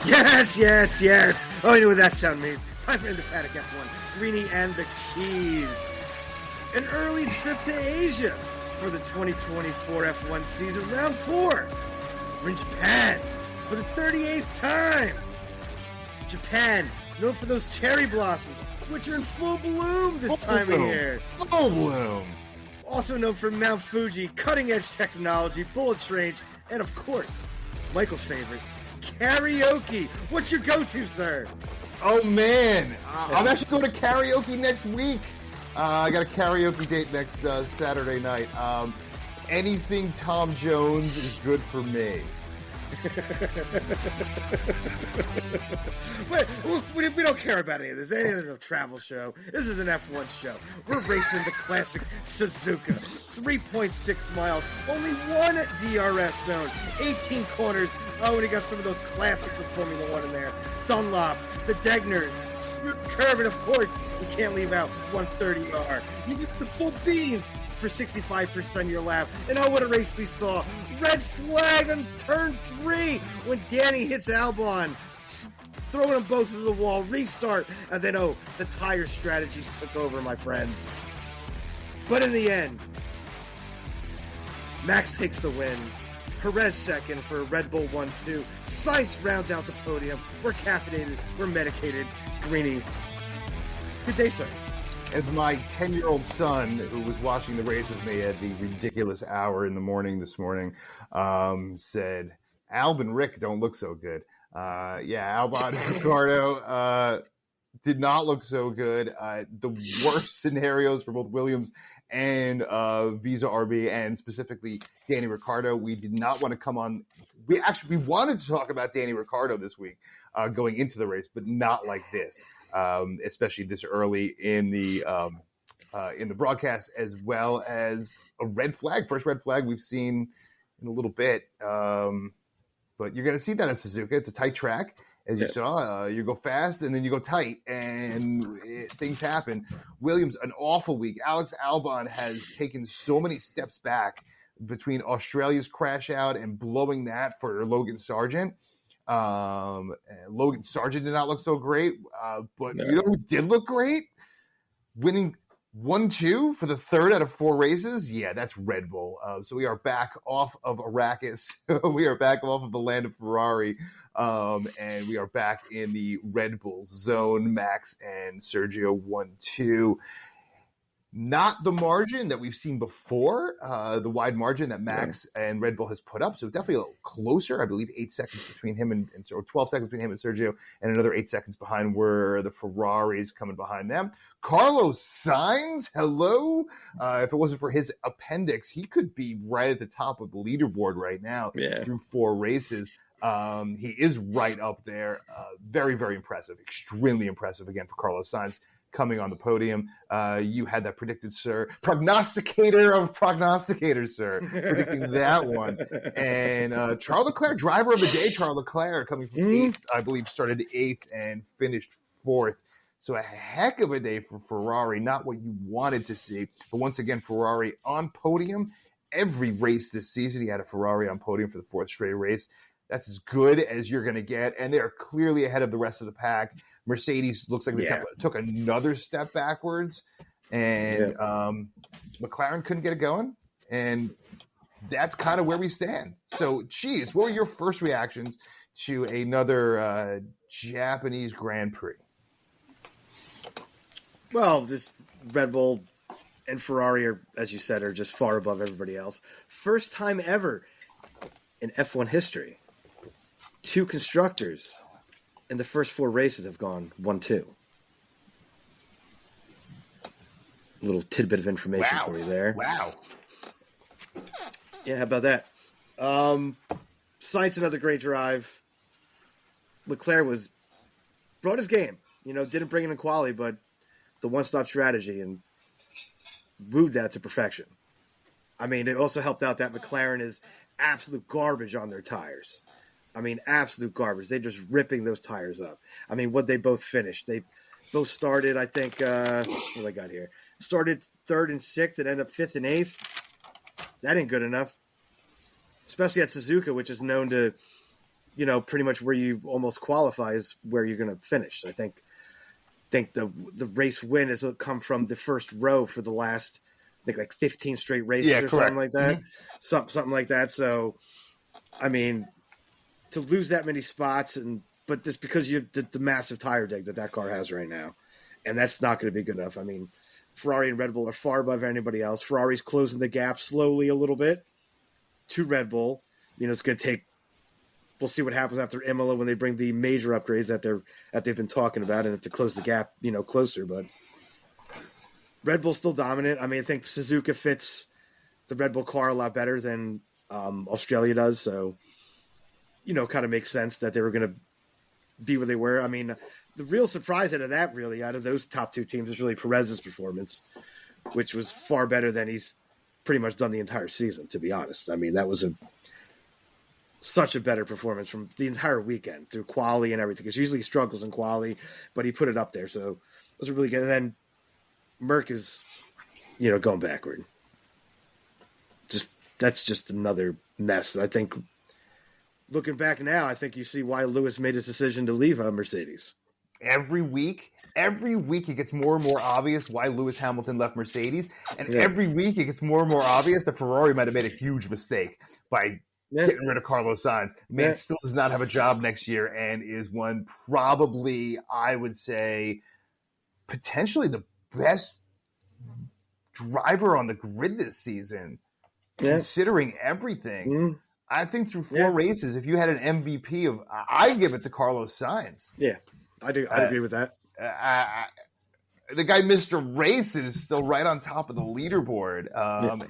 Yes. Oh, I know what that sound means. Time for the paddock F1. Greeny and the cheese. An early trip to Asia for the 2024 F1 season, round 4. We're in Japan for the 38th time. Japan, known for those cherry blossoms, which are in full bloom this time of year. Full bloom. Also known for Mount Fuji, cutting-edge technology, bullet trains, and of course, Michael's favorite, karaoke. What's your go-to, sir? Oh, man. I'm actually going to karaoke next week. I got a karaoke date next Saturday night. Anything Tom Jones is good for me. We don't care about any of this. Any of the travel show. This is an F1 show. We're racing the classic Suzuka. 3.6 miles. Only one DRS zone. 18 corners. Oh, and you got some of those classics of Formula 1 in there. Dunlop, the Degner, curve, and of course, you can't leave out 130R. You get the full beans for 65% of your lap. And oh, what a race we saw. Red flag on turn 3 when Danny hits Albon, throwing them both to the wall, restart, and then, oh, the tire strategies took over, my friends. But in the end, Max takes the win. Perez second for Red Bull 1-2. Sainz rounds out the podium. We're caffeinated. We're medicated. Greeny. Good day, sir. As my 10-year-old son, who was watching the race with me at the ridiculous hour in the morning this morning, said, Alb and Rick don't look so good. Albon and Ricardo did not look so good. The worst scenarios for both Williams and Visa RB, and specifically Danny Ricciardo. We did not want to come on. We wanted to talk about Danny Ricciardo this week going into the race, but not like this. Especially this early in the broadcast, as well as a red flag, first red flag we've seen in a little bit. But you're going to see that at Suzuka. It's a tight track, as you saw. You go fast and then you go tight, and things happen. Williams, an awful week. Alex Albon has taken so many steps back between Australia's crash out and blowing that for Logan Sargent. Logan Sargent did not look so great, but you know who did look great? Winning 1-2 for the third out of 4 races. Yeah, that's Red Bull. So we are back off of Arrakis. We are back off of the land of Ferrari, and we are back in the Red Bull zone. Max and Sergio 1-2. Not the margin that we've seen before, the wide margin that Max and Red Bull has put up. So definitely a little closer. I believe 8 seconds between him and 12 seconds between him and Sergio, and another 8 seconds behind were the Ferraris coming behind them. Carlos Sainz, hello. If it wasn't for his appendix, he could be right at the top of the leaderboard right now through 4 races. He is right up there. Very, very impressive. Extremely impressive again for Carlos Sainz. Coming on the podium. You had that predicted, sir. Prognosticator of prognosticators, sir. Predicting that one. And Charles Leclerc, driver of the day, Charles Leclerc, coming from 8th, I believe, started 8th and finished 4th. So a heck of a day for Ferrari. Not what you wanted to see. But once again, Ferrari on podium. Every race this season, he had a Ferrari on podium for the 4th straight race. That's as good as you're going to get. And they are clearly ahead of the rest of the pack. Mercedes looks like they took another step backwards, and McLaren couldn't get it going, and that's kind of where we stand. So, geez, what were your first reactions to another Japanese Grand Prix? Well, just Red Bull and Ferrari are, as you said, are just far above everybody else. First time ever in F1 history, 2 constructors in the first 4 races have gone 1-2. A little tidbit of information for you there. Wow. Yeah, how about that? Sainz, another great drive. Leclerc brought his game. Didn't bring it in quali, but the one-stop strategy and wooed that to perfection. I mean, it also helped out that McLaren is absolute garbage on their tires. I mean, absolute garbage. They're just ripping those tires up. I mean, what they both finished. They both started, I think, what do I got here? Started 3rd and 6th and ended up 5th and 8th. That ain't good enough. Especially at Suzuka, which is known to pretty much where you almost qualify is where you're going to finish. I think the race win has come from the first row for the last, I think, like 15 straight races or something like that. Mm-hmm. Something like that. So, I mean, to lose that many spots, but just because you have the massive tire dig that car has right now, and that's not going to be good enough. I mean, Ferrari and Red Bull are far above anybody else. Ferrari's closing the gap slowly a little bit to Red Bull. It's going to take. We'll see what happens after Imola when they bring the major upgrades that they've been talking about, and if to close the gap, closer. But Red Bull's still dominant. I mean, I think Suzuka fits the Red Bull car a lot better than Australia does. So, kind of makes sense that they were going to be where they were. I mean, the real surprise out of those top two teams is really Perez's performance, which was far better than he's pretty much done the entire season, to be honest. I mean, that was such a better performance from the entire weekend through quali and everything. Because usually he struggles in quali, but he put it up there. So it was really good. And then Merck is, going backward. That's just another mess. I think looking back now, I think you see why Lewis made his decision to leave Mercedes. Every week it gets more and more obvious why Lewis Hamilton left Mercedes. And every week it gets more and more obvious that Ferrari might have made a huge mistake by getting rid of Carlos Sainz. Man still does not have a job next year and is one probably, I would say, potentially the best driver on the grid this season, considering everything. Mm-hmm. I think through four races, if you had an MVP I'd give it to Carlos Sainz. Yeah, I do. I agree with that. The guy missed a race and is still right on top of the leaderboard.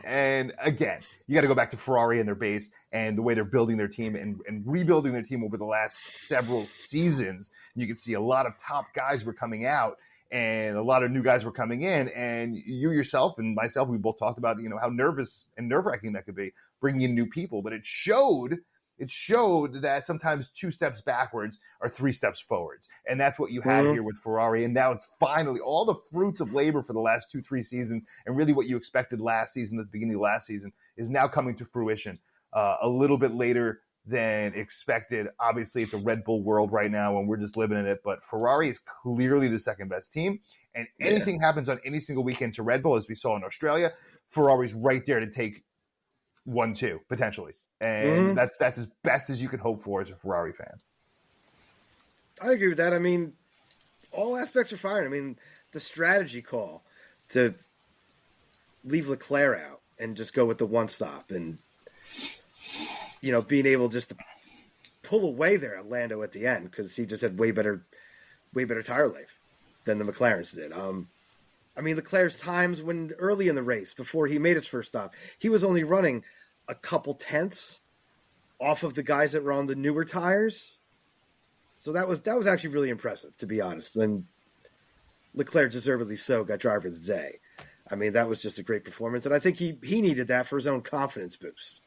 And again, you got to go back to Ferrari and their base and the way they're building their team and rebuilding their team over the last several seasons. You can see a lot of top guys were coming out and a lot of new guys were coming in. And you yourself and myself, we both talked about, how nervous and nerve-wracking that could be, bringing in new people. But it showed that sometimes 2 steps backwards are 3 steps forwards. And that's what you had here with Ferrari. And now it's finally all the fruits of labor for the last 2-3 seasons and really what you expected last season at the beginning of last season is now coming to fruition a little bit later than expected. Obviously, it's a Red Bull world right now and we're just living in it. But Ferrari is clearly the second best team. And anything happens on any single weekend to Red Bull, as we saw in Australia, Ferrari's right there to take 1-2, potentially. And that's as best as you can hope for as a Ferrari fan. I agree with that. I mean, all aspects are fine. I mean, the strategy call to leave Leclerc out and just go with the one stop and, being able just to pull away there at Lando at the end because he just had way better tire life than the McLarens did. I mean, Leclerc's times when early in the race, before he made his first stop, he was only running a couple tenths off of the guys that were on the newer tires. So that was actually really impressive, to be honest. And Leclerc, deservedly so, got driver of the day. I mean, that was just a great performance. And I think he needed that for his own confidence boost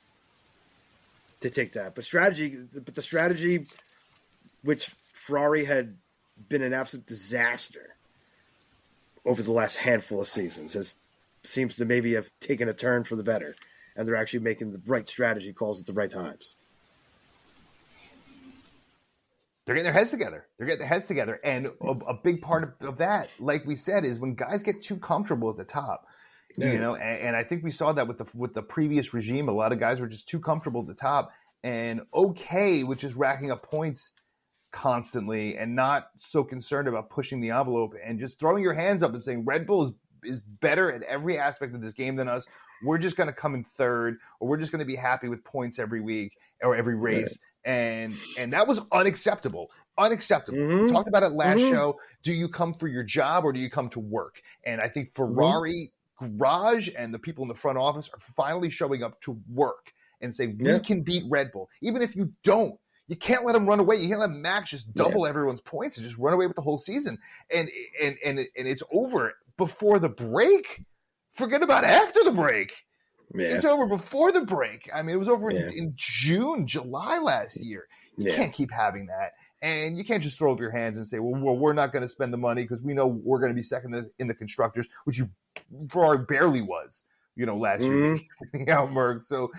to take that. But the strategy, which Ferrari had been an absolute disaster over the last handful of seasons, seems to maybe have taken a turn for the better. And they're actually making the right strategy calls at the right times. They're getting their heads together. And a big part of that, like we said, is when guys get too comfortable at the top. And I think we saw that with the previous regime. A lot of guys were just too comfortable at the top and okay with just racking up points constantly and not so concerned about pushing the envelope and just throwing your hands up and saying Red Bull is better at every aspect of this game than us. We're just going to come in third, or we're just going to be happy with points every week or every race. Yeah. And that was unacceptable. Mm-hmm. We talked about it last show. Do you come for your job or do you come to work? And I think Ferrari Garage and the people in the front office are finally showing up to work and saying, we can beat Red Bull. Even if you don't, you can't let them run away. You can't let Max just double everyone's points and just run away with the whole season. And it's over before the break. Forget about after the break. Yeah. It's over before the break. I mean, it was over in June, July last year. You can't keep having that. And you can't just throw up your hands and say, well we're not going to spend the money because we know we're going to be second in the constructors, which Ferrari barely was last year, out Merck. So,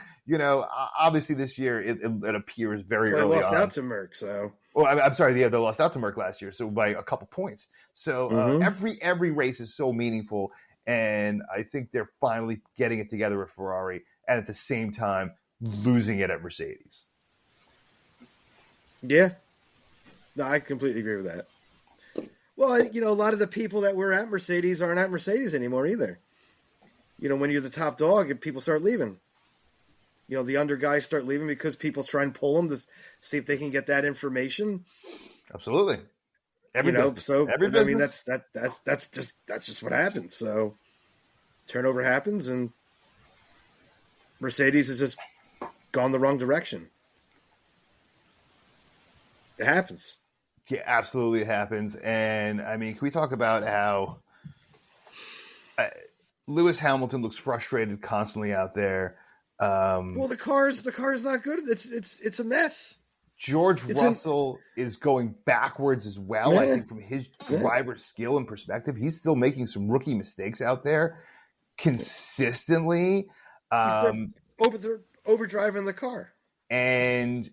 obviously this year it appears very early on. They lost out to Merck, so. Well, I'm sorry, they lost out to Merck last year, so by a couple points. So every race is so meaningful, and I think they're finally getting it together with Ferrari, and at the same time losing it at Mercedes. Yeah, no, I completely agree with that. Well, a lot of the people that were at Mercedes aren't at Mercedes anymore either. When you're the top dog and people start leaving. The under guys start leaving because people try and pull them to see if they can get that information. Absolutely. Every business. That's just what happens. So turnover happens, and Mercedes has just gone the wrong direction. It happens. Yeah, absolutely it happens. And, can we talk about how Lewis Hamilton looks frustrated constantly out there? Well, the car's not good. It's a mess. George Russell is going backwards as well. I think from his driver's skill and perspective, he's still making some rookie mistakes out there consistently. Overdriving the car. And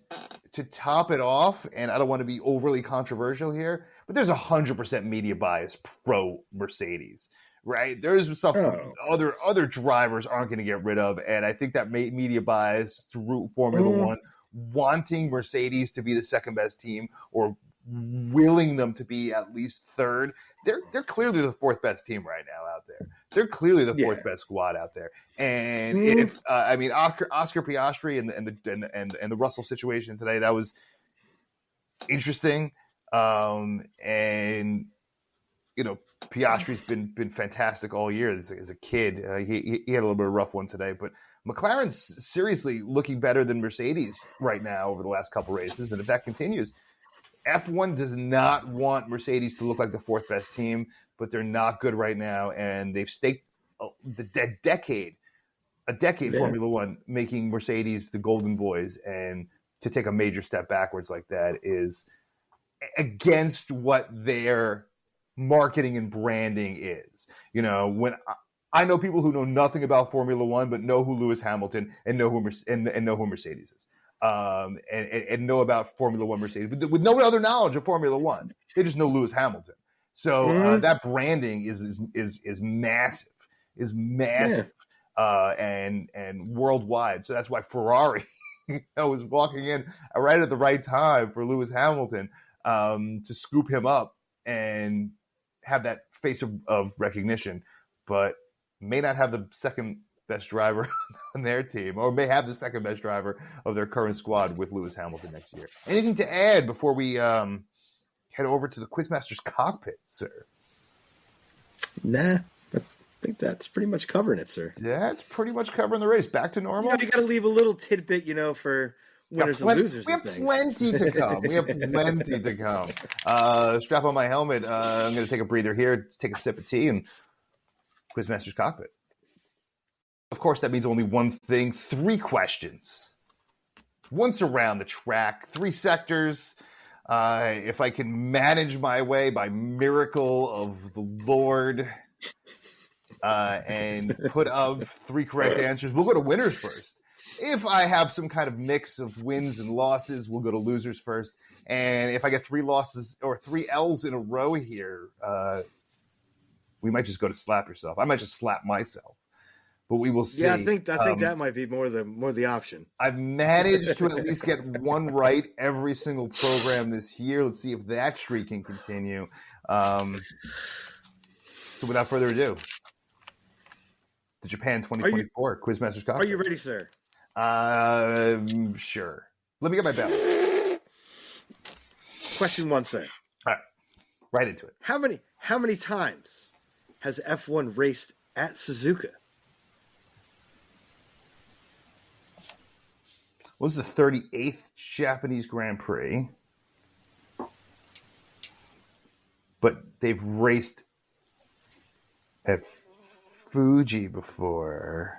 to top it off, and I don't want to be overly controversial here, but there's 100% media bias pro Mercedes, right? There's stuff other drivers aren't going to get rid of, and I think that media bias through Formula One, wanting Mercedes to be the second best team or willing them to be at least third. They're clearly the fourth best team right now out there. They're clearly the fourth best squad out there. And if Oscar Piastri and the Russell situation today, that was interesting. And Piastri's been fantastic all year as a kid. He had a little bit of a rough one today, but McLaren's seriously looking better than Mercedes right now over the last couple races. And if that continues, F1 does not want Mercedes to look like the fourth best team, but they're not good right now. And they've staked a decade Formula One, making Mercedes the golden boys. And to take a major step backwards like that is against what their marketing and branding is. When I know people who know nothing about Formula One, but know who Lewis Hamilton and know who Mercedes is. And know about Formula One Mercedes with no other knowledge of Formula One. They just know Lewis Hamilton. So that branding is massive, and worldwide. So that's why Ferrari was walking in right at the right time for Lewis Hamilton to scoop him up and have that face of recognition, but may not have the second best driver on their team, or may have the second best driver of their current squad with Lewis Hamilton next year. Anything to add before we head over to the Quizmaster's cockpit, sir? Nah, I think that's pretty much covering it, sir. Yeah, it's pretty much covering the race. Back to normal. You got to leave a little tidbit, for winners and losers. We have plenty to come. Strap on my helmet. I'm going to take a breather here, take a sip of tea, and Quizmaster's cockpit. Of course, that means only one thing: 3 questions. Once around the track, 3 sectors. If I can manage my way by miracle of the Lord and put up 3 correct answers, we'll go to winners first. If I have some kind of mix of wins and losses, we'll go to losers first. And if I get 3 losses or 3 L's in a row here, we might just go to slap yourself. I might just slap myself. But we will see. Yeah, I think that might be more the option. I've managed to at least get 1 right every single program this year. Let's see if that streak can continue. So without further ado, the Japan 2024 Quizmaster's Cockpit. Are you ready, sir? Sure. Let me get my bell. Question 1, sir. All right. Right into it. How many times has F1 raced at Suzuka? Was the 38th Japanese Grand Prix, but they've raced at Fuji before.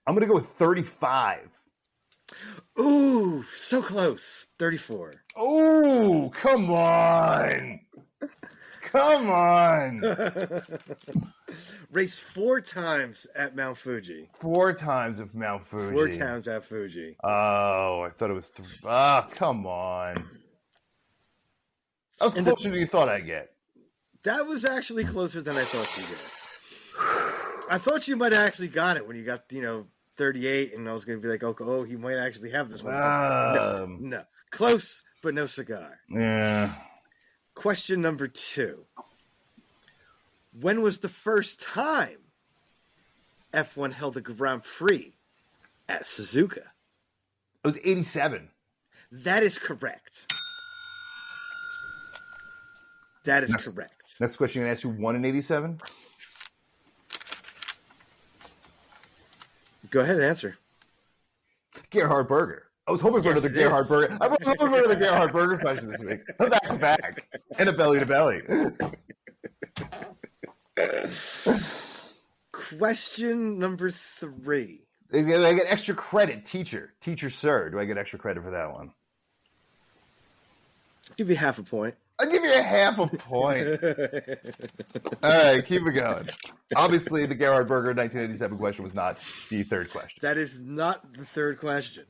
I'm going to go with 35. Ooh, so close. 34. Oh, come on. Come on. Raced 4 times at Mount Fuji. 4 times of Mount Fuji. 4 times at Fuji. Oh, I thought it was 3. Ah, come on. That was closer than you thought I'd get. That was actually closer than I thought you did. I thought you might have actually got it when you got, 38, and I was going to be like, oh, he might actually have this one. No. Close, but no cigar. Yeah. Question number 2. When was the first time F1 held a Grand Prix at Suzuka? It was 87. That is correct. That is correct. Next question, I'm going to ask you, won in 87? Go ahead and answer. Gerhard Berger. I was hoping for another Gerhard Berger. I was hoping for another Gerhard Berger question this week. Back to back. And a belly to belly. Question number 3. I get extra credit, teacher. Teacher, sir. Do I get extra credit for that one? I'll give you half a point. I'll give you a half a point. All right, keep it going. Obviously, the Gerhard Berger 1987 question was not the third question. That is not the third question.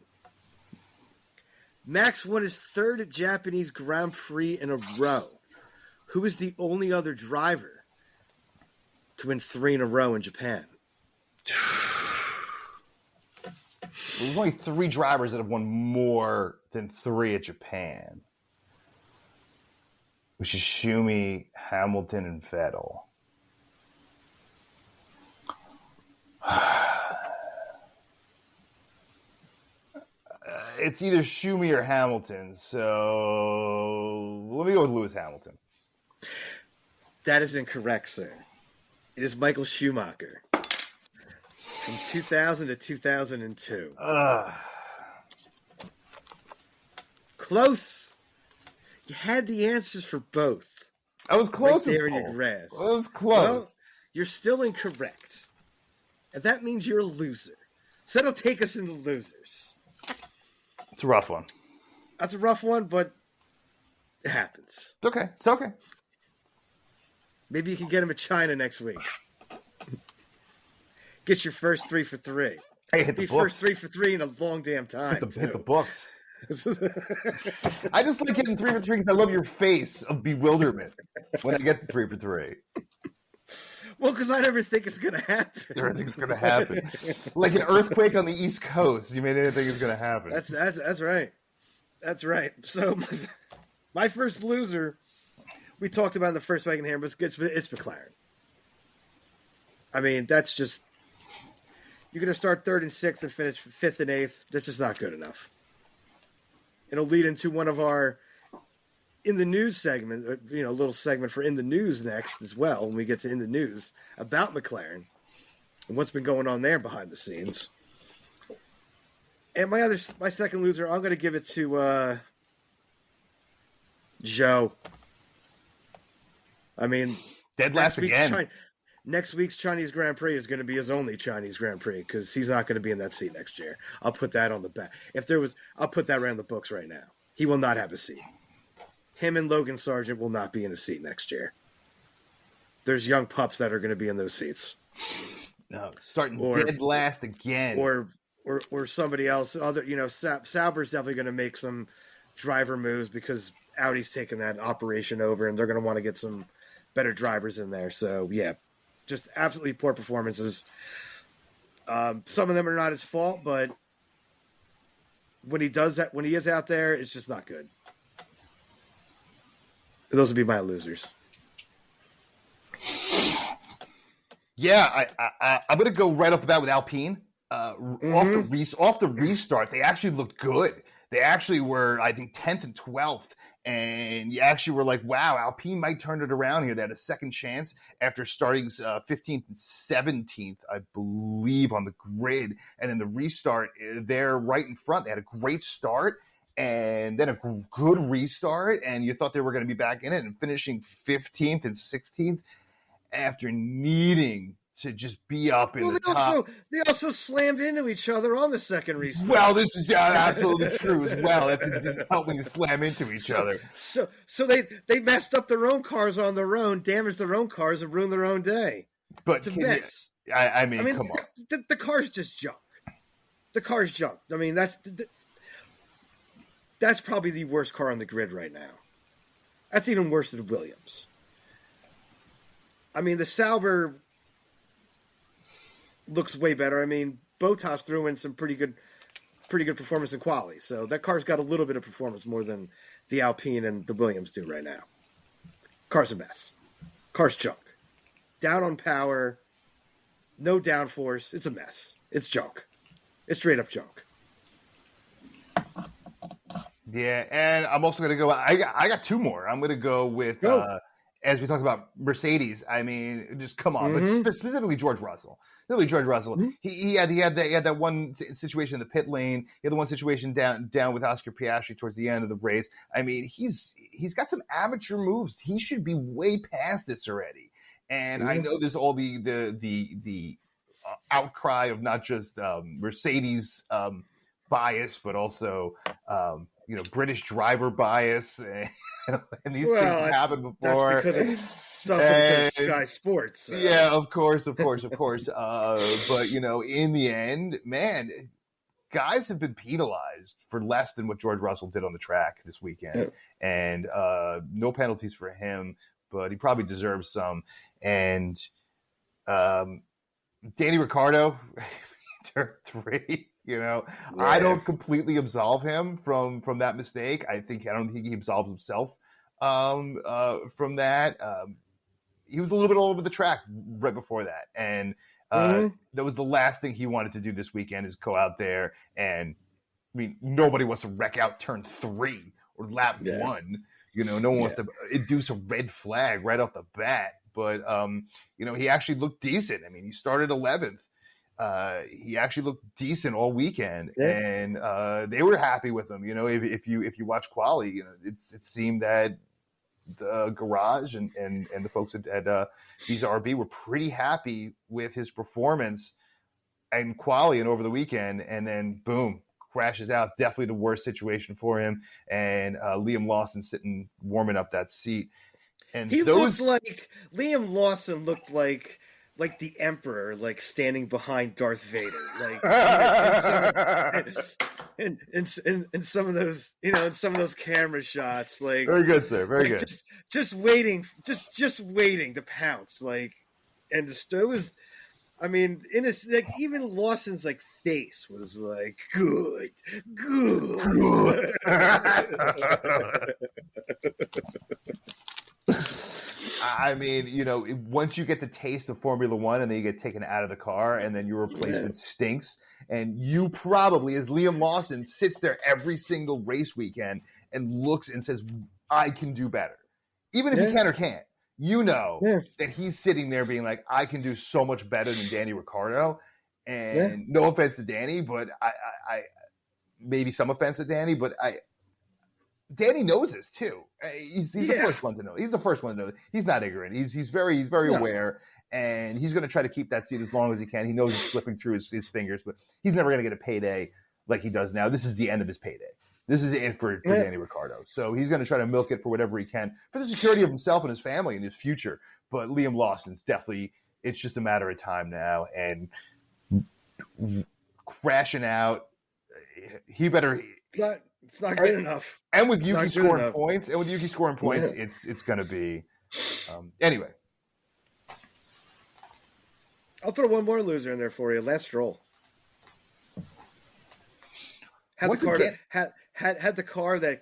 Max won his 3rd Japanese Grand Prix in a row. Who is the only other driver to win 3 in a row in Japan? There's only 3 drivers that have won more than 3 at Japan, which is Schumi, Hamilton, and Vettel. It's either Schumi or Hamilton, so let me go with Lewis Hamilton. That is incorrect, sir. It is Michael Schumacher from 2000 to 2002. Close. You had the answers for both. I was close. Right there in your grasp. I was close. Well, you're still incorrect. And that means you're a loser. So that'll take us into losers. It's a rough one. That's a rough one, but it happens. It's okay. It's okay. Maybe you can get him at China next week. Get your first 3 for 3. Hey, hit the books. First 3 for 3 in a long damn time. Hit the books. I just like hitting 3 for 3 because I love your face of bewilderment when I get the 3 for 3. Well, because I never think it's going to happen. Never think it's going to happen. Like an earthquake on the East Coast. You may never think it's going to happen. That's right. That's right. So my first loser, we talked about in the first wagon here, but it's McLaren. I mean, that's just you're going to start 3rd and 6th and finish 5th and 8th. That's just not good enough. It'll lead into one of our in the news segment, a little segment for in the news next as well when we get to in the news about McLaren and what's been going on there behind the scenes. And my second loser, I'm going to give it to Joe. I mean, dead last again. Next week's Chinese Grand Prix is going to be his only Chinese Grand Prix because he's not going to be in that seat next year. I'll put that on the back. I'll put that around the books right now. He will not have a seat. Him and Logan Sargent will not be in a seat next year. There's young pups that are going to be in those seats. No, starting dead last again. Or somebody else. Sauber's definitely going to make some driver moves because Audi's taking that operation over, and they're going to want to get some better drivers in there. So, yeah, just absolutely poor performances. Some of them are not his fault, but when he is out there, it's just not good. Those would be my losers. Yeah, I'm going to go right off the bat with Alpine. Off the restart, they actually looked good. They actually were, I think, 10th and 12th. And you actually were like, wow, Alpine might turn it around here. They had a second chance after starting 15th and 17th, I believe, on the grid. And then the restart, they're right in front. They had a great start and then a good restart. And you thought they were going to be back in it and finishing 15th and 16th after needing to just be up in the top. They also slammed into each other on the second restart. Well, this is absolutely true as well. That didn't help me to slam into each other. So they messed up their own cars on their own, damaged their own cars, and ruined their own day. But It's a mess. I mean, come on. The car's just junk. The car's junk. I mean, that's probably the worst car on the grid right now. That's even worse than the Williams. I mean, the Sauber looks way better. I mean, Bottas threw in some pretty good performance in quali. So that car's got a little bit of performance more than the Alpine and the Williams do right now. Car's a mess. Car's junk. Down on power. No downforce. It's a mess. It's junk. It's straight up junk. Yeah, and I'm also going to go. I got two more. I'm going to go with as we talk about Mercedes. I mean, just come on, but specifically George Russell. Mm-hmm. He had that one situation in the pit lane. He had the one situation down with Oscar Piastri towards the end of the race. I mean, he's got some amateur moves. He should be way past this already. And I know there's all the outcry of not just Mercedes bias, but also British driver bias, and these things have happened before. That's because it's also because Sky Sports. Yeah, of course. But in the end, man, guys have been penalized for less than what George Russell did on the track this weekend, and no penalties for him, but he probably deserves some. And Danny Ricciardo, turn 3. I don't completely absolve him from that mistake. I don't think he absolves himself from that. He was a little bit all over the track right before that, and that was the last thing he wanted to do this weekend is go out there and. I mean, nobody wants to wreck out turn 3 or lap 1. No one wants to induce a red flag right off the bat. But he actually looked decent. I mean, he started 11th. He actually looked decent all weekend, and they were happy with him. If you watch quali, it seemed that the garage and the folks at Visa RB were pretty happy with his performance and quali and over the weekend, and then boom, crashes out. Definitely the worst situation for him, and Liam Lawson sitting warming up that seat. And Liam Lawson looked like the Emperor, like standing behind Darth Vader, like in some of those, in some of those camera shots, like very good, sir, very good. Just waiting to pounce, like, and it was. I mean, in his even Lawson's face was like good. I mean, once you get the taste of Formula One and then you get taken out of the car and then your replacement stinks, and you probably, as Liam Lawson, sits there every single race weekend and looks and says, I can do better. Even if he can or can't, that he's sitting there being like, I can do so much better than Danny Ricciardo. And no offense to Danny, but I maybe some offense to Danny, but Danny knows this too. He's the first one to know. He's the first one to know. He's not ignorant. He's very aware, and he's going to try to keep that seat as long as he can. He knows it's slipping through his fingers, but he's never going to get a payday like he does now. This is the end of his payday. This is it for Danny Ricciardo. So he's going to try to milk it for whatever he can for the security of himself and his family and his future. But Liam Lawson's definitely, it's just a matter of time now. And crashing out, he better. It's not good enough. And with Yuki scoring points, it's going to be. Anyway. I'll throw one more loser in there for you. Last Stroll. Had the car that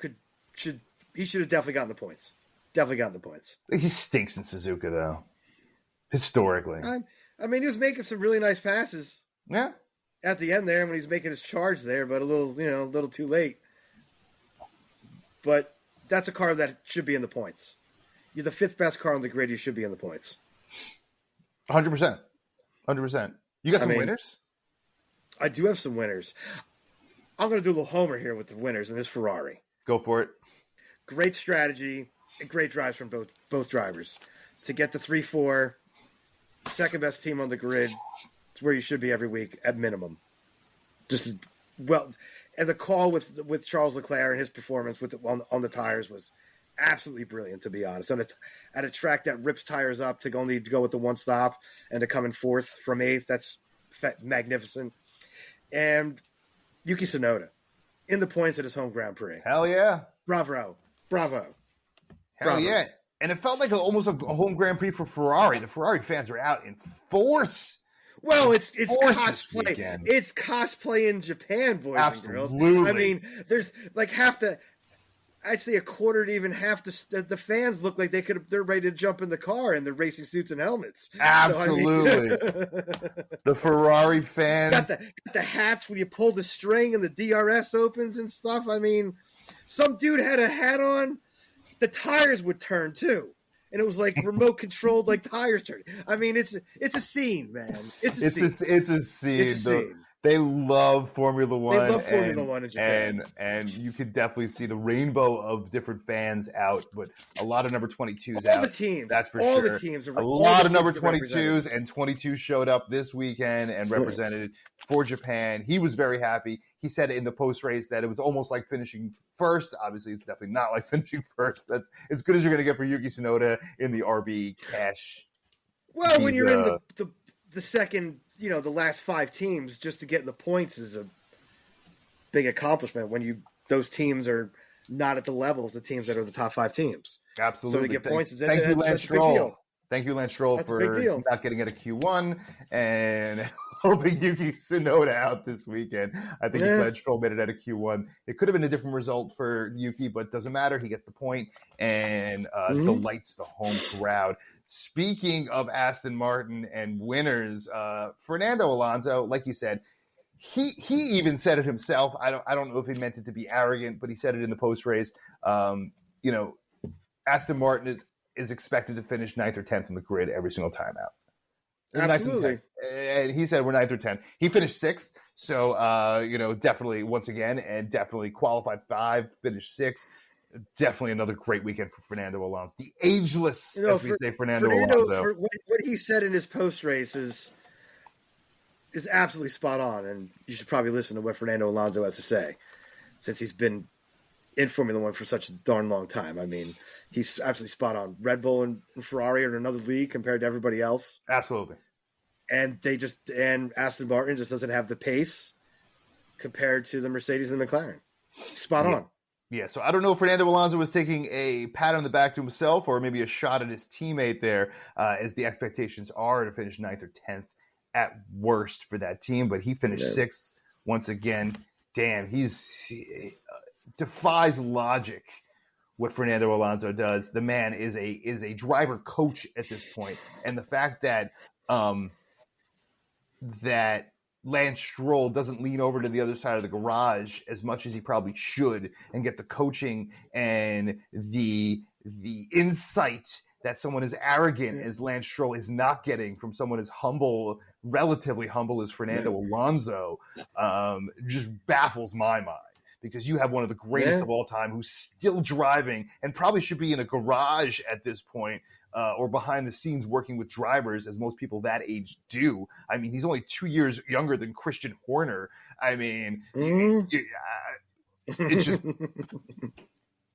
he should have definitely gotten the points. Definitely gotten the points. He stinks in Suzuka though. Historically. I mean, he was making some really nice passes. Yeah. At the end there, when he's making his charge there, but a little too late. But that's a car that should be in the points. You're the 5th best car on the grid. You should be in the points. 100%. 100%. You got some winners? I do have some winners. I'm going to do a little homer here with the winners, and it's Ferrari. Go for it. Great strategy and great drives from both drivers. To get the 3-4, second best team on the grid, it's where you should be every week at minimum. And the call with Charles Leclerc and his performance on the tires was absolutely brilliant, to be honest. At a track that rips tires up to only go with the one stop and to come in fourth from eighth, that's magnificent. And Yuki Tsunoda in the points at his home Grand Prix. Hell yeah. Bravo. Hell yeah. And it felt like almost a home Grand Prix for Ferrari. The Ferrari fans were out in force. Well, it's cosplay. It's cosplay in Japan, boys and girls. I mean, there's like I'd say a quarter to even half the fans look like they're ready to jump in the car in their racing suits and helmets. Absolutely. The Ferrari fans got the hats when you pull the string and the DRS opens and stuff. I mean, some dude had a hat on. The tires would turn too. And it was like remote controlled, like tires turning. I mean, it's a scene, man. It's a scene. They love Formula One. They love Formula One in Japan. And you can definitely see the rainbow of different fans out, but a lot of number 22s out. All the teams. That's for all sure. The teams. A lot of number 22s and 22 showed up this weekend and represented for Japan. He was very happy. He said in the post-race that it was almost like finishing first. Obviously, it's definitely not like finishing first. That's as good as you're going to get for Yuki Tsunoda in the RB cash. Well, when you're in the second, the last five teams, just to get in the points is a big accomplishment when those teams are not at the levels the teams that are the top five teams. Absolutely. So to get points, thank you, Lance Stroll. Thank you, Lance Stroll, for not getting at a Q1 and hoping Yuki Tsunoda out this weekend. I think if Lance Stroll made it at a Q1, it could have been a different result for Yuki, but it doesn't matter. He gets the point and delights the home crowd. Speaking of Aston Martin and winners, Fernando Alonso, like you said, he even said it himself. I don't know if he meant it to be arrogant, but he said it in the post race. Aston Martin is expected to finish 9th or 10th in the grid every single time out. Absolutely. And he said we're 9th or 10th. He finished 6th, so definitely once again, and definitely qualified 5, finished 6th. Definitely another great weekend for Fernando Alonso. The ageless, as we say, Fernando Alonso. What he said in his post race is absolutely spot on, and you should probably listen to what Fernando Alonso has to say, since he's been in Formula One for such a darn long time. I mean, he's absolutely spot on. Red Bull and Ferrari are in another league compared to everybody else. Absolutely. And Aston Martin just doesn't have the pace compared to the Mercedes and the McLaren. Spot on. Yeah, so I don't know if Fernando Alonso was taking a pat on the back to himself or maybe a shot at his teammate there, as the expectations are to finish 9th or 10th at worst for that team. But he finished 6th once again. Damn, he defies logic what Fernando Alonso does. The man is a driver coach at this point. And the fact that that Lance Stroll doesn't lean over to the other side of the garage as much as he probably should and get the coaching and the insight that someone as arrogant as Lance Stroll is not getting from someone as humble, relatively humble as Fernando Alonso, just baffles my mind. Because you have one of the greatest of all time who's still driving and probably should be in a garage at this point, or behind the scenes working with drivers, as most people that age do. I mean, he's only 2 years younger than Christian Horner. I mean, it's just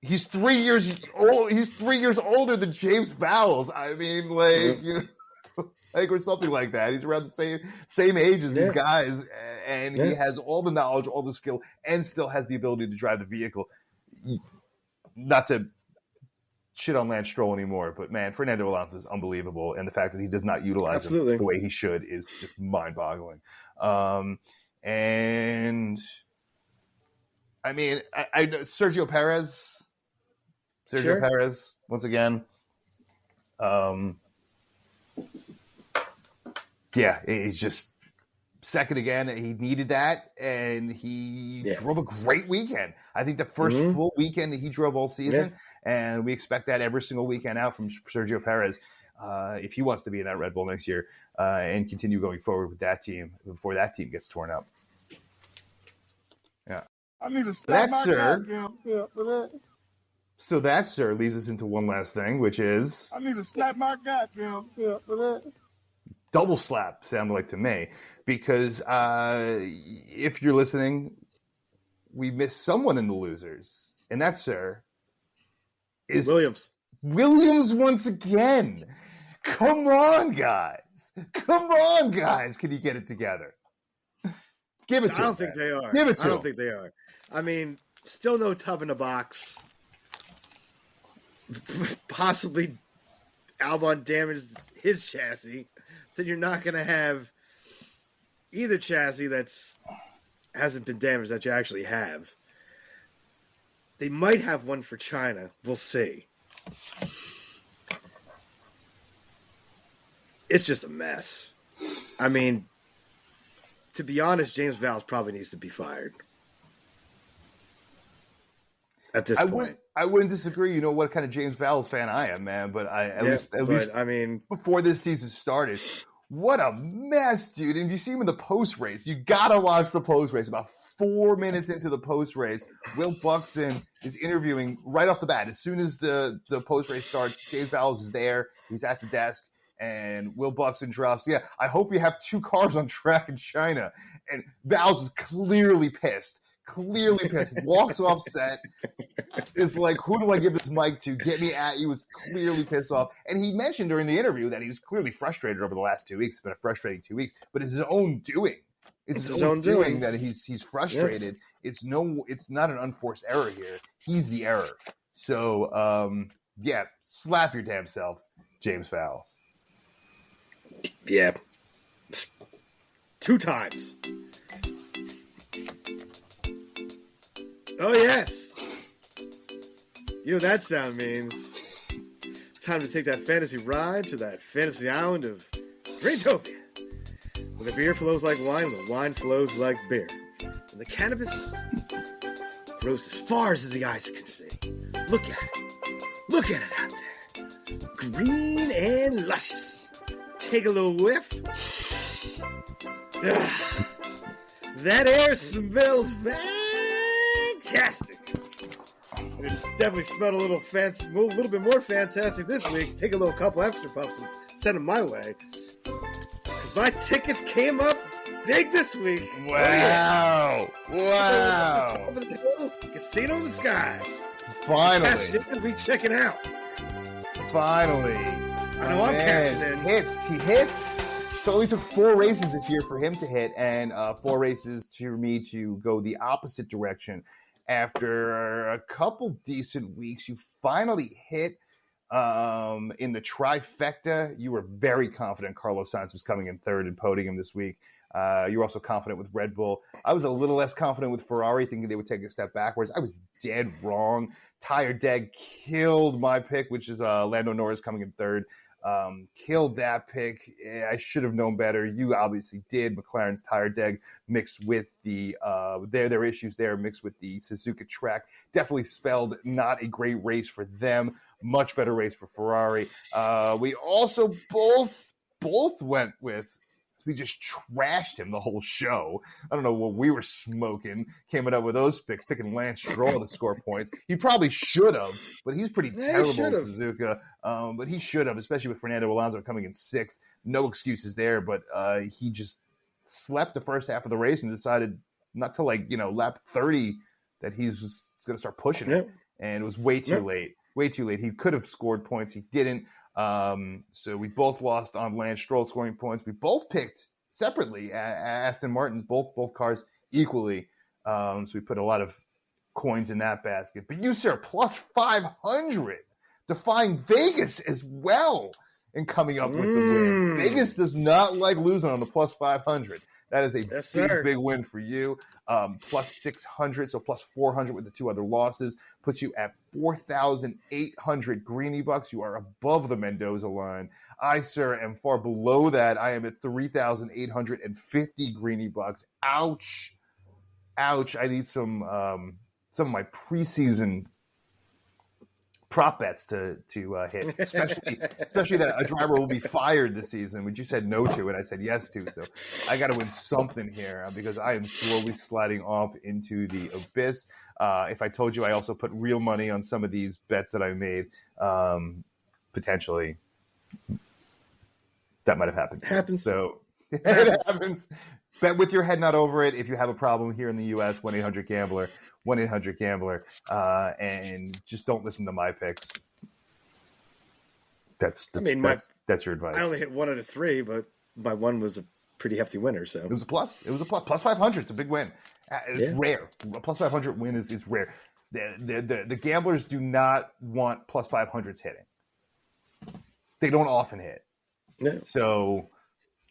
he's 3 years old. He's 3 years older than James Vowles. I mean, or something like that. He's around the same age as these guys, and he has all the knowledge, all the skill, and still has the ability to drive the vehicle. Not to shit on Lance Stroll anymore, but man, Fernando Alonso is unbelievable, and the fact that he does not utilize him the way he should is just mind-boggling. And I mean, I Sergio Perez once again. He's just second again. He needed that, and he drove a great weekend. I think the first full weekend that he drove all season, and we expect that every single weekend out from Sergio Perez if he wants to be in that Red Bull next year and continue going forward with that team before that team gets torn up. Yeah. I need to slap my goddamn for that. So that, sir, leads us into one last thing, which is... I need to slap my goddamn for that. Double slap sounded like to me, because if you're listening, we missed someone in the losers, and that's, sir, is Williams. Williams once again. Come on, guys. Come on, guys. Can you get it together? Give it to I don't think they are. Give it to I don't think they are. I mean, still no tub in the box. Possibly Albon damaged his chassis. Then you're not going to have either chassis that's hasn't been damaged that you actually have. They might have one for China. We'll see. It's just a mess. I mean, to be honest, James Vowles probably needs to be fired at this point. I wouldn't disagree. You know what kind of James Vowles fan I am, man. But at least I mean, before this season started, what a mess, dude. And you see him in the post race. You gotta watch the post race. About 4 minutes into the post race, Will Buxton is interviewing right off the bat. As soon as the post race starts, James Vowles is there. He's at the desk. And Will Buxton drops, yeah, I hope you have 2 cars on track in China. And Vowles is clearly pissed. Walks off set. Is like, who do I give this mic to? Get me at you. Was clearly pissed off. And he mentioned during the interview that he was clearly frustrated over the last 2 weeks. It's been a frustrating 2 weeks, but it's his own doing. It's his own doing that he's frustrated. Yeah. It's not an unforced error here. He's the error. So, slap your damn self, James Vowles. Yeah. 2 times. Oh, yes. You know what that sound means. Time to take that fantasy ride to that fantasy island of Greentopia. Where the beer flows like wine, the wine flows like beer. And the cannabis grows as far as the eyes can see. Look at it. Look at it out there. Green and luscious. Take a little whiff. That air smells fantastic. And it's definitely smelled a little bit more fantastic this week. Take a couple extra puffs and send them my way. Because my tickets came up big this week. Wow. Wow. Casino in the sky. Finally. We checking out. Finally. I know I'm cashing in. He hits. So it only took 4 races this year for him to hit, and 4 races for me to go the opposite direction. After a couple decent weeks, you finally hit in the trifecta. You were very confident Carlos Sainz was coming in third in podium this week. You were also confident with Red Bull. I was a little less confident with Ferrari, thinking they would take a step backwards. I was dead wrong. Tire Deg killed my pick, which is Lando Norris coming in third. Killed that pick. I should have known better. You obviously did. McLaren's tire deg mixed with the their issues there mixed with the Suzuka track definitely spelled not a great race for them. Much better race for Ferrari. We also both went with. We just trashed him the whole show. I don't know what we were smoking, coming up with those picks, picking Lance Stroll to score points. He probably should have, but he's pretty terrible in Suzuka. But he should have, especially with Fernando Alonso coming in 6th. No excuses there, but he just slept the first half of the race and decided not to lap 30 that he's going to start pushing it. And it was way too late. Way too late. He could have scored points. He didn't. So we both lost on Lance Stroll scoring points. We both picked separately Aston Martins, both cars equally. So we put a lot of coins in that basket. But you, sir, plus 500, defying Vegas as well and coming up with the win. Vegas does not like losing on the plus 500. That is a big win for you. Plus 600, so plus 400 with the 2 other losses. Puts you at 4,800 greenie bucks. You are above the Mendoza line. I, sir, am far below that. I am at 3,850 greenie bucks. Ouch. I need some of my preseason prop bets to hit, especially that a driver will be fired this season, which you said no to and I said yes to. So I got to win something here because I am slowly sliding off into the abyss. If I told you I also put real money on some of these bets that I made, potentially that might have happened. Happens. So it happens. Bet with your head, not over it. If you have a problem here in the U.S., 1-800-GAMBLER, 1-800-GAMBLER, and just don't listen to my picks. That's your advice. I only hit 1 out of 3, but my one was a pretty hefty winner. So it was a plus. Plus 500. It's a big win. It's rare. A plus 500 win is rare. The gamblers do not want plus 500s hitting. They don't often hit. No. So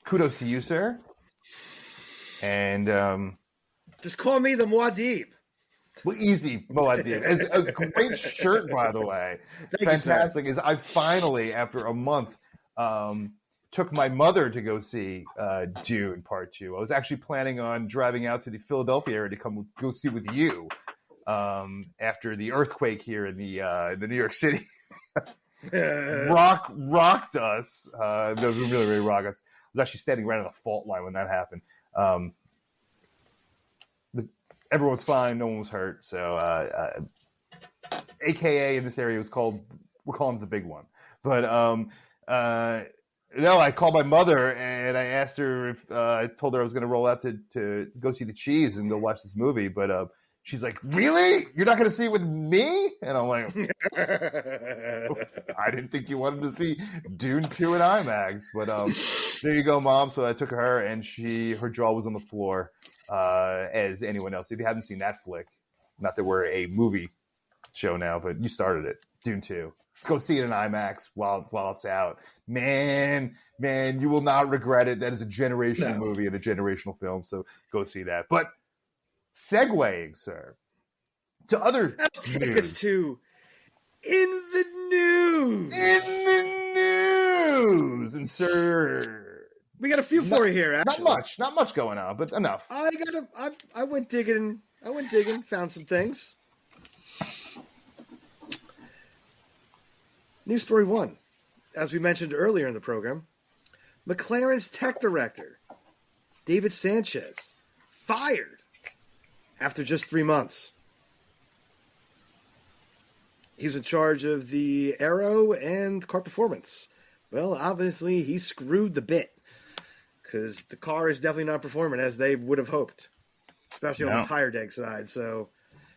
kudos to you, sir. And just call me the Muad'Dib. Well, easy, Muad'Dib. It's a great shirt, by the way. Fantastic. Is I finally, after a month, took my mother to go see Dune Part 2. I was actually planning on driving out to the Philadelphia area to go see with you after the earthquake here in the New York City rocked us. It was really, really rocked us. I was actually standing right on the fault line when that happened. But everyone was fine. No one was hurt. So, AKA in this area we're calling it the big one. But no, I called my mother and I asked her if I told her I was going to roll out to go see the Cheese and go watch this movie. But she's like, "Really? You're not going to see it with me?" And I'm like, "I didn't think you wanted to see Dune 2 in IMAX." But there you go, Mom. So I took her, and her jaw was on the floor, as anyone else. If you haven't seen that flick, not that we're a movie show now, but you started it, Dune 2. Go see it in IMAX while it's out. Man, you will not regret it. That is a generational movie and a generational film. So go see that. But segueing, sir, to other take us to in the news. And sir, we got a few for you here. Actually, not much going on, but enough. I went digging. Found some things. News story 1. As we mentioned earlier in the program, McLaren's tech director, David Sanchez, fired after just 3 months. He was in charge of the aero and car performance. Well, obviously, he screwed the bit because the car is definitely not performing as they would have hoped, especially on the tire deck side. So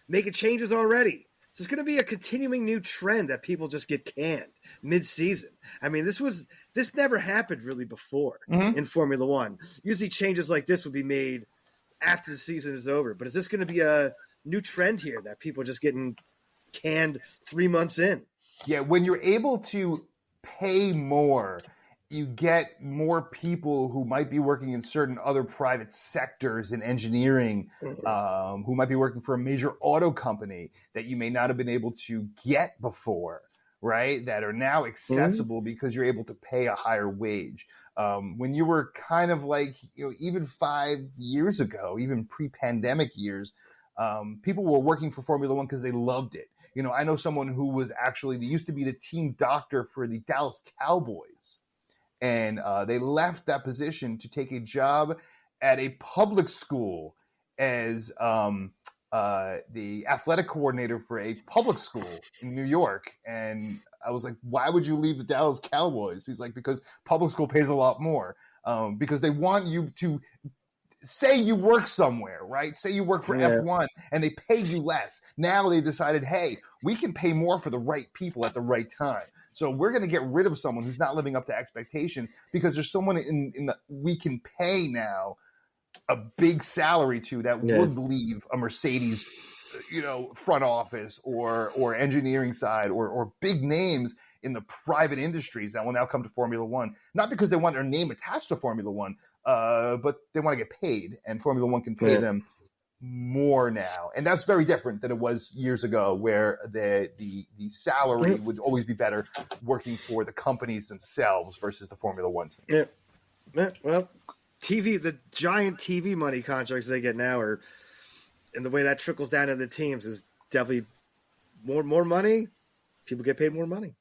making changes already. So it's going to be a continuing new trend that people just get canned mid-season. I mean, this never happened really before in Formula One. Usually changes like this would be made after the season is over. But is this going to be a new trend here that people are just getting canned 3 months in? Yeah, when you're able to pay more, you get more people who might be working in certain other private sectors in engineering, who might be working for a major auto company that you may not have been able to get before, right? That are now accessible because you're able to pay a higher wage. When you were kind of like, even 5 years ago, even pre-pandemic years, people were working for Formula One because they loved it. I know someone who was they used to be the team doctor for the Dallas Cowboys. And they left that position to take a job at a public school as the athletic coordinator for a public school in New York. And I was like, why would you leave the Dallas Cowboys? He's like, because public school pays a lot more. Because they want you to say you work somewhere, right? Say you work for F1 and they pay you less. Now they decided, hey, we can pay more for the right people at the right time. So we're going to get rid of someone who's not living up to expectations because there's someone we can pay now a big salary to that would leave a Mercedes, front office or engineering side or big names in the private industries that will now come to Formula One, not because they want their name attached to Formula One, but they want to get paid, and Formula One can pay them more now. And that's very different than it was years ago, where the salary would always be better working for the companies themselves versus the Formula One team. Yeah. Well, the giant TV money contracts they get now and the way that trickles down to the teams is definitely more money. People get paid more money.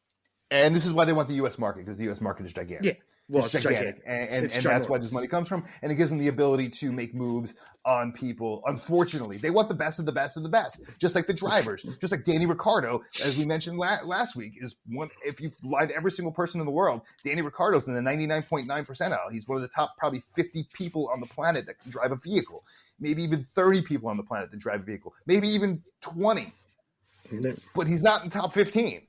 And this is why they want the U.S. market, because the U.S. market is gigantic. Well, it's gigantic. And that's why this money comes from. And it gives them the ability to make moves on people. Unfortunately, they want the best of the best of the best, just like the drivers, just like Danny Ricciardo, as we mentioned last week, is one. If you lined every single person in the world, Danny Ricciardo's in the 99.9 percentile. He's one of the top probably 50 people on the planet that can drive a vehicle. Maybe even 30 people on the planet that drive a vehicle. Maybe even 20. But he's not in top 15.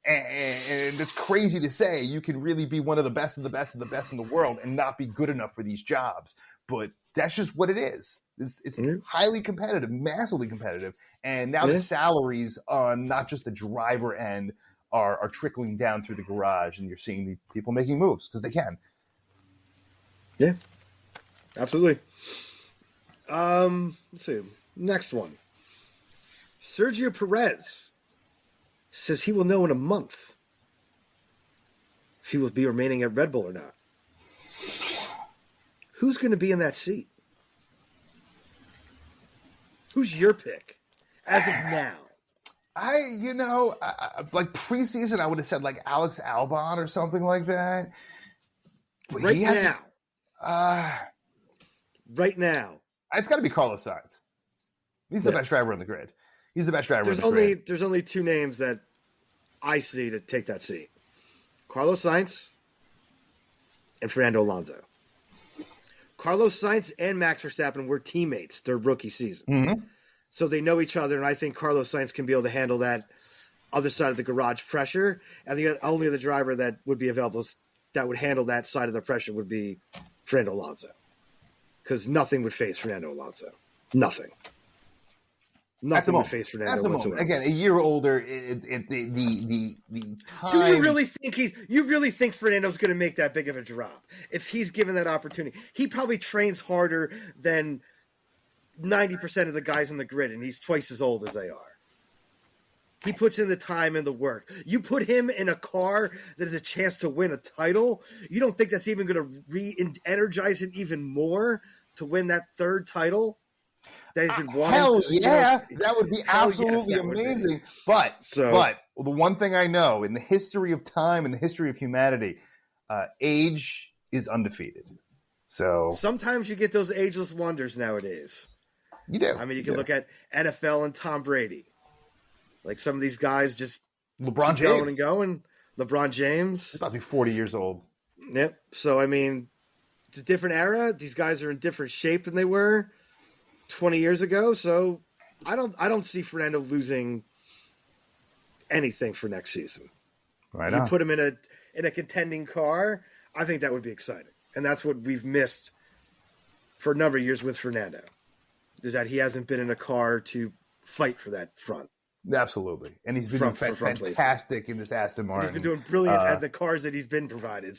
And it's crazy to say you can really be one of the best of the best of the best in the world and not be good enough for these jobs. But that's just what it is. It's highly competitive, massively competitive. And now the salaries on not just the driver end are trickling down through the garage, and you're seeing the people making moves because they can. Yeah, absolutely. Let's see. Next one. Sergio Perez says he will know in a month if he will be remaining at Red Bull or not. Who's going to be in that seat? Who's your pick as of now? Like preseason, I would have said like Alex Albon or something like that. But right now. It's got to be Carlos Sainz. He's the best driver on the grid. He's the best driver on the grid. There's only two names that I see to take that seat. Carlos Sainz and Fernando Alonso. Carlos Sainz and Max Verstappen were teammates their rookie season. Mm-hmm. So they know each other, and I think Carlos Sainz can be able to handle that other side of the garage pressure. And the only other driver that would be available that would handle that side of the pressure would be Fernando Alonso. Because nothing would face Fernando Alonso. Nothing would face Fernando whatsoever. Again, a year older. The time. Do you really think Fernando's going to make that big of a drop if he's given that opportunity? He probably trains harder than 90% of the guys on the grid, and he's twice as old as they are. He puts in the time and the work. You put him in a car that has a chance to win a title, you don't think that's even going to re-energize him even more to win that third title? That he's been wanting hell to, yeah, that would be absolutely amazing. But the one thing I know in the history of time and the history of humanity, age is undefeated. So sometimes you get those ageless wonders nowadays. You do. I mean, you can look at NFL and Tom Brady. Like some of these guys just LeBron keep James going. LeBron James. He's about to be 40 years old. Yep. So I mean, it's a different era. These guys are in different shape than they were 20 years ago. So I don't see Fernando losing anything for next season. Right. You put him in a contending car, I think that would be exciting. And that's what we've missed for a number of years with Fernando, is that he hasn't been in a car to fight for that front. Absolutely. And he's been doing fantastic in this Aston Martin. He's been doing brilliant at the cars that he's been provided.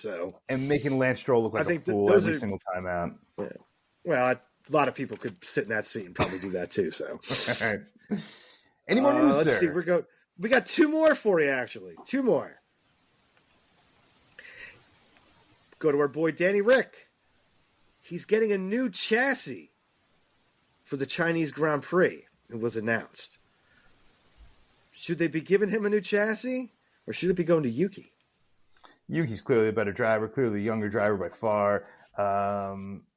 And making Lance Stroll look like a fool every single time out. Yeah. Well, a lot of people could sit in that seat and probably do that too. So, any more news let's see. We got two more for you, actually. Two more. Go to our boy Danny Rick. He's getting a new chassis for the Chinese Grand Prix. It was announced. Should they be giving him a new chassis, or should it be going to Yuki? Yuki's clearly a better driver, clearly a younger driver by far.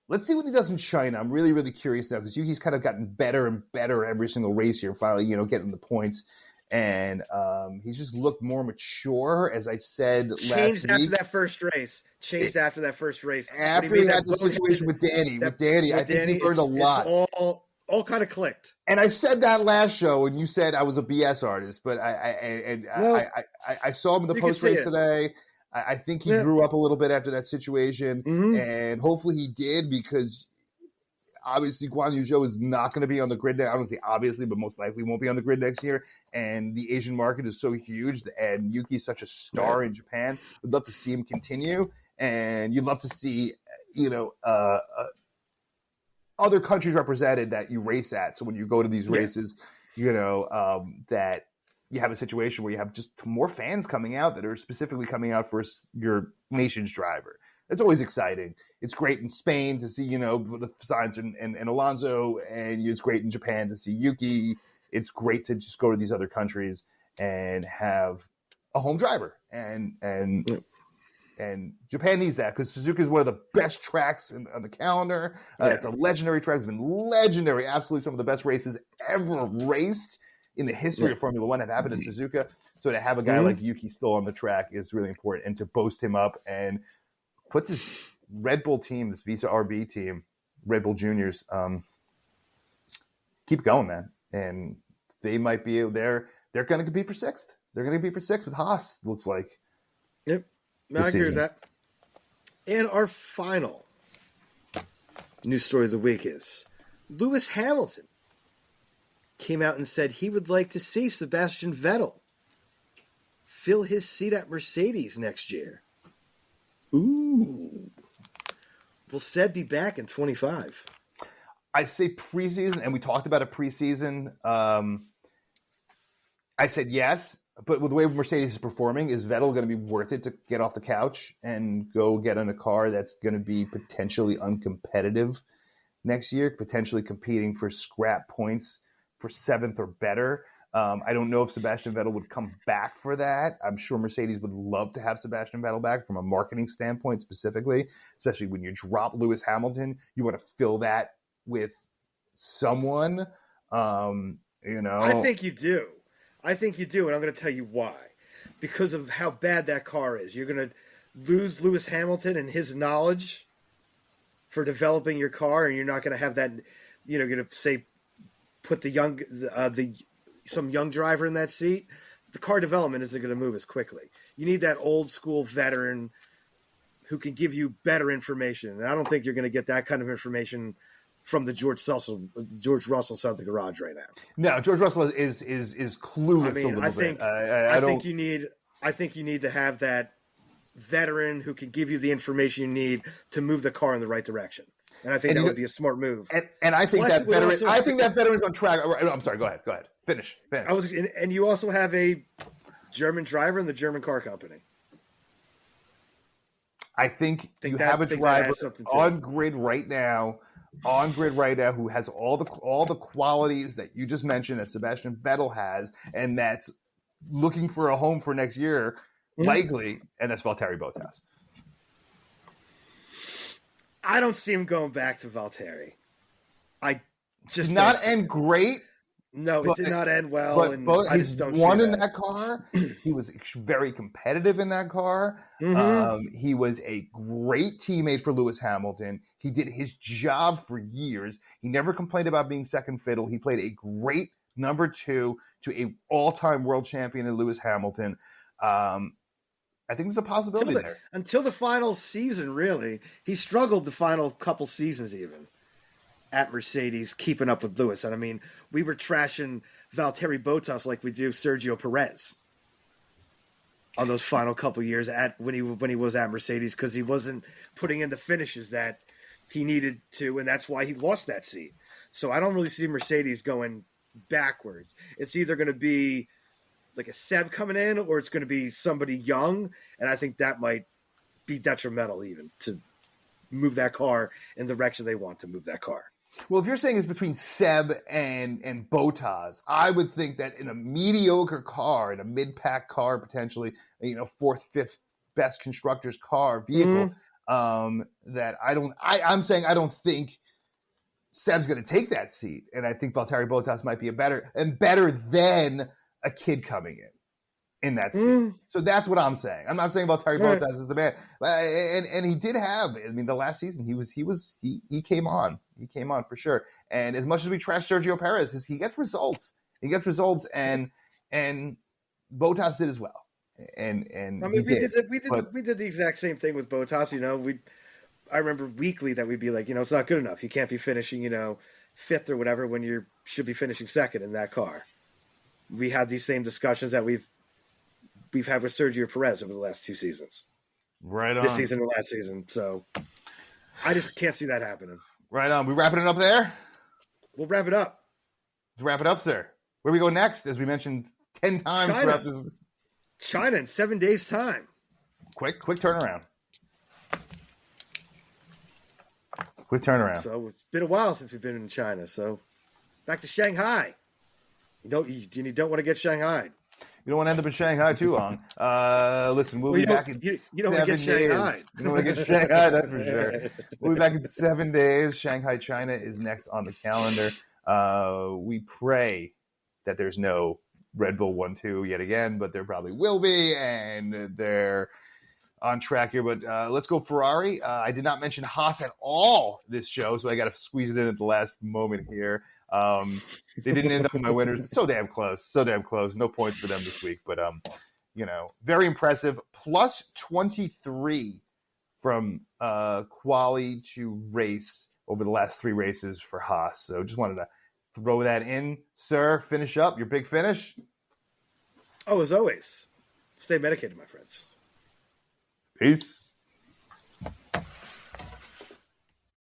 Let's see what he does in China. I'm really, really curious now because Yuki's kind of gotten better and better every single race here, finally, getting the points. And he's just looked more mature, as I said last week. Changed after that first race. After he had the situation with Danny. I think he learned a lot. All kind of clicked. And I said that last show, and you said I was a BS artist, but I saw him in the post race today. I think he grew up a little bit after that situation, and hopefully he did, because obviously Guan Yu Zhou is not going to be on the grid now. I don't say obviously, but most likely won't be on the grid next year. And the Asian market is so huge, and Yuki's such a star in Japan. Would love to see him continue, and you'd love to see other countries represented that you race at. So when you go to these races, that you have a situation where you have just more fans coming out that are specifically coming out for your nation's driver. It's always exciting. It's great in Spain to see, the Sainz and Alonso, and it's great in Japan to see Yuki. It's great to just go to these other countries and have a home driver. And And Japan needs that because Suzuka is one of the best tracks on the calendar. It's a legendary track. It's been legendary. Absolutely some of the best races ever raced in the history of Formula One have happened in Suzuka. So to have a guy like Yuki still on the track is really important, and to boast him up and put this Red Bull team, this Visa RB team, Red Bull Juniors, keep going, man. And they might be there. They're going to compete for sixth. They're going to compete for sixth with Haas, looks like. Yep. I agree with that. And our final news story of the week is Lewis Hamilton came out and said he would like to see Sebastian Vettel fill his seat at Mercedes next year. Ooh. Will Seb be back in 25? I say preseason, and we talked about a preseason. I said yes, but with the way Mercedes is performing, is Vettel going to be worth it to get off the couch and go get in a car that's going to be potentially uncompetitive next year, potentially competing for scrap points for seventh or better? I don't know if Sebastian Vettel would come back for that. I'm sure Mercedes would love to have Sebastian Vettel back from a marketing standpoint specifically, especially when you drop Lewis Hamilton. You want to fill that with someone, I think you do. And I'm going to tell you why. Because of how bad that car is. You're going to lose Lewis Hamilton and his knowledge for developing your car, and you're not going to have that, going to say, put some young driver in that seat. The car development isn't going to move as quickly. You need that old school veteran who can give you better information. And I don't think you're going to get that kind of information from the George Russell side of the garage right now. No, George Russell is clueless a little bit. I think you need to have that veteran who can give you the information you need to move the car in the right direction. And I think that would be a smart move. And I think that veteran. I think that veteran's on track. I'm sorry. Go ahead. Finish. And you also have a German driver in the German car company. I think you have a driver on grid right now, who has all the qualities that you just mentioned that Sebastian Vettel has, and that's looking for a home for next year, likely, and that's Valtteri Bottas. I don't see him going back to Valtteri. I just not end great. No, it did not end well. But I just don't won in that car. He was very competitive in that car. He was a great teammate for Lewis Hamilton. He did his job for years. He never complained about being second fiddle. He played a great number two to a all-time world champion in Lewis Hamilton. I think there's a possibility there. Until the final season, really. He struggled the final couple seasons even at Mercedes, keeping up with Lewis. And I mean, we were trashing Valtteri Bottas like we do Sergio Perez on those final couple years when he was at Mercedes, because he wasn't putting in the finishes that he needed to, and that's why he lost that seat. So I don't really see Mercedes going backwards. It's either going to be like a Seb coming in, or it's going to be somebody young, and I think that might be detrimental even to move that car in the direction they want to move that car. Well, if you're saying it's between Seb and Bottas, I would think that in a mediocre car, in a mid-pack car, potentially, fourth, fifth best constructor's car vehicle, that I'm saying I don't think Seb's going to take that seat, and I think Valtteri Bottas might be better than a kid coming in that seat. So that's what I'm saying. I'm not saying Valtteri Bottas is the man, and he did have. I mean, the last season he came on. He came on for sure. And as much as we trash Sergio Perez, he gets results. And Bottas did as well. And I mean, we did the exact same thing with Bottas. I remember weekly that we'd be like, it's not good enough. You can't be finishing, fifth or whatever when you should be finishing second in that car. We had these same discussions that we've had with Sergio Perez over the last two seasons. Right on. This season and last season. So I just can't see that happening. Right on. We wrapping it up there? We'll wrap it up. Let's wrap it up, sir. Where we go next, as we mentioned 10 times throughout this. China in 7 days' time. Quick turnaround. Quick turnaround. So it's been a while since we've been in China. So back to Shanghai. You don't want to get Shanghai. You don't want to end up in Shanghai too long. Listen, we'll be back in you don't want to get 7 days. Shanghai. You don't want to get Shanghai, that's for sure. We'll be back in 7 days. Shanghai, China is next on the calendar. We pray that there's no Red Bull 1-2 yet again, but there probably will be, and they're on track here. But let's go Ferrari. I did not mention Haas at all this show, so I got to squeeze it in at the last moment here. They didn't end up in my winners. So damn close. No points for them this week. But, very impressive. Plus 23 from quali to race over the last 3 races for Haas. So just wanted to throw that in. Sir, finish up. Your big finish. Oh, as always, stay medicated, my friends. Peace.